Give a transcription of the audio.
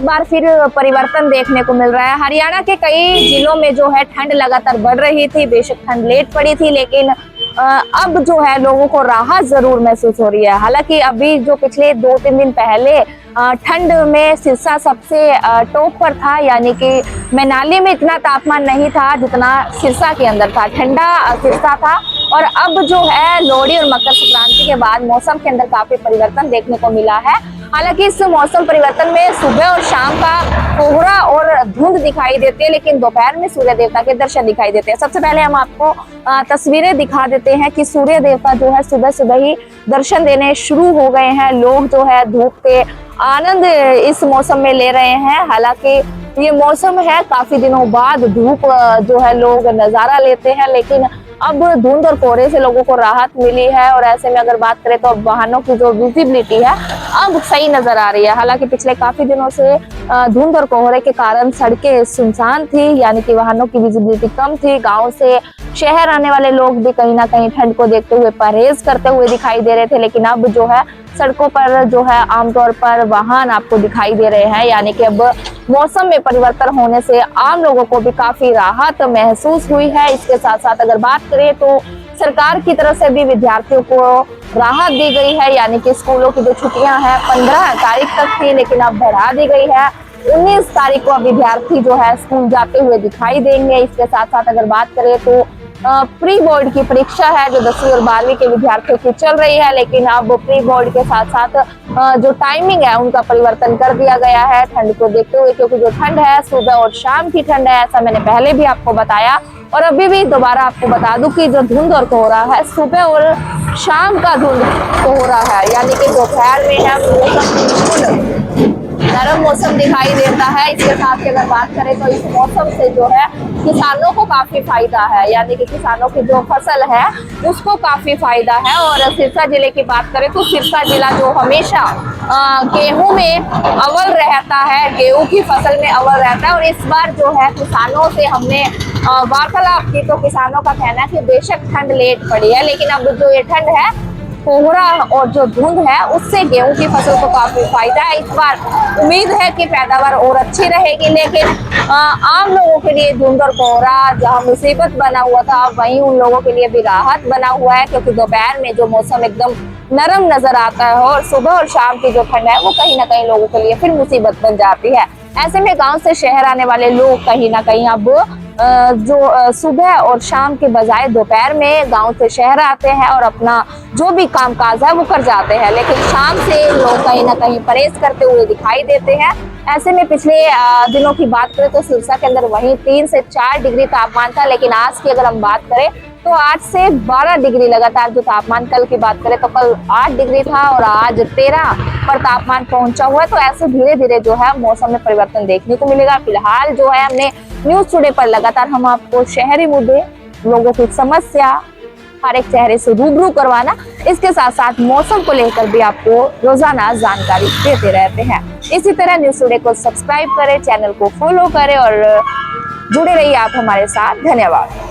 बार फिर परिवर्तन देखने को मिल रहा है। हरियाणा के कई जिलों में जो है ठंड लगातार बढ़ रही थी, बेशक ठंड लेट पड़ी थी, लेकिन अब जो है लोगों को राहत जरूर महसूस हो रही है। हालांकि अभी जो पिछले 2-3 दिन पहले ठंड में सिरसा सबसे टॉप पर था, यानी कि मनाली में इतना तापमान नहीं था जितना सिरसा के अंदर था, ठंडा सिरसा था। और अब जो है लोहड़ी और मकर संक्रांति के बाद मौसम के अंदर काफी परिवर्तन देखने को मिला है। हालांकि इस मौसम परिवर्तन में सुबह और शाम का कोहरा और धुंध दिखाई देती है, लेकिन दोपहर में सूर्य देवता के दर्शन दिखाई देते हैं। सबसे पहले हम आपको तस्वीरें दिखा देते हैं कि सूर्य देवता जो है सुबह सुबह ही दर्शन देने शुरू हो गए हैं। लोग जो है धूप के आनंद इस मौसम में ले रहे हैं। हालांकि ये मौसम है काफी दिनों बाद धूप जो है लोग नजारा लेते हैं, लेकिन अब धुंध और कोहरे से लोगों को राहत मिली है। और ऐसे में अगर बात करें तो अब वाहनों की जो विजिबिलिटी है अब सही नजर आ रही है। हालांकि पिछले काफी दिनों से धुंध और कोहरे के कारण सड़कें सुनसान थी, यानी कि वाहनों की विजिबिलिटी कम थी। गांव से शहर आने वाले लोग भी कहीं ना कहीं ठंड को देखते हुए परहेज करते हुए दिखाई दे रहे थे, लेकिन अब जो है सड़कों पर जो है आमतौर पर वाहन आपको दिखाई दे रहे हैं। यानी कि अब मौसम में परिवर्तन होने से आम लोगों को भी काफी राहत महसूस हुई है। इसके साथ साथ अगर बात करें तो सरकार की तरफ से भी विद्यार्थियों को राहत दी गई है, यानी कि स्कूलों की जो छुट्टियां हैं 15 तारीख तक थी, लेकिन अब बढ़ा दी गई है। 19 तारीख को अब विद्यार्थी जो है स्कूल जाते हुए दिखाई देंगे। इसके साथ साथ अगर बात करें तो प्री बोर्ड की परीक्षा है जो 10वीं और 12वीं के विद्यार्थियों की चल रही है, लेकिन अब प्री बोर्ड के साथ साथ जो टाइमिंग है उनका परिवर्तन कर दिया गया है ठंड को देखते हुए, क्योंकि जो ठंड है सुबह और शाम की ठंड है, ऐसा मैंने पहले भी आपको बताया। और अभी भी दोबारा आपको बता दूं कि जो धुंध और कोहरा है सुबह और शाम का धुंध कोहरा है, यानी कि दोपहर में है मौसम नरम मौसम दिखाई देता है। इसके साथ ही अगर बात करें तो इस मौसम से जो है किसानों को काफी फायदा है, यानी कि किसानों की जो फसल है उसको काफी फायदा है। और सिरसा जिले की बात करें तो सिरसा जिला जो हमेशा गेहूं में अव्वल रहता है, गेहूं की फसल में अव्वल रहता है। और इस बार जो है किसानों से हमने वार्तालाप की तो किसानों का कहना है कि बेशक ठंड लेट पड़ी है, लेकिन अब जो ये ठंड है कोहरा और जो धुंध है उससे गेहूं की फसल को काफी फायदा है। इस बार उम्मीद है कि पैदावार और अच्छी रहेगी, लेकिन आम लोगों के लिए धुंध और कोहरा जहां मुसीबत बना हुआ था वहीं उन लोगों के लिए भी राहत बना हुआ है, क्योंकि दोपहर में जो मौसम एकदम नरम नजर आता है और सुबह और शाम की जो ठंड है वो कहीं ना कहीं लोगों के लिए फिर मुसीबत बन जाती है। ऐसे में गाँव से शहर आने वाले लोग कहीं ना कहीं अब जो सुबह और शाम के बजाय दोपहर में गांव से शहर आते हैं और अपना जो भी कामकाज है वो कर जाते हैं, लेकिन शाम से लोग कहीं ना कहीं परहेज करते हुए दिखाई देते हैं। ऐसे में पिछले दिनों की बात करें तो सिरसा के अंदर वहीं 3 से 4 डिग्री तापमान था, लेकिन आज की अगर हम बात करें तो 8 से 12 डिग्री लगातार जो तापमान, कल की बात करें तो कल 8 डिग्री था और आज 13 पर तापमान पहुंचा हुआ है। तो ऐसे धीरे धीरे जो है मौसम में परिवर्तन देखने को मिलेगा। फिलहाल जो है हमने न्यूज टुडे पर लगातार हम आपको शहरी मुद्दे, लोगों की समस्या, हर एक चेहरे से रूबरू करवाना, इसके साथ साथ मौसम को लेकर भी आपको रोजाना जानकारी देते रहते हैं। इसी तरह न्यूज टुडे को सब्सक्राइब करें, चैनल को फॉलो करें और जुड़े रहिए आप हमारे साथ। धन्यवाद।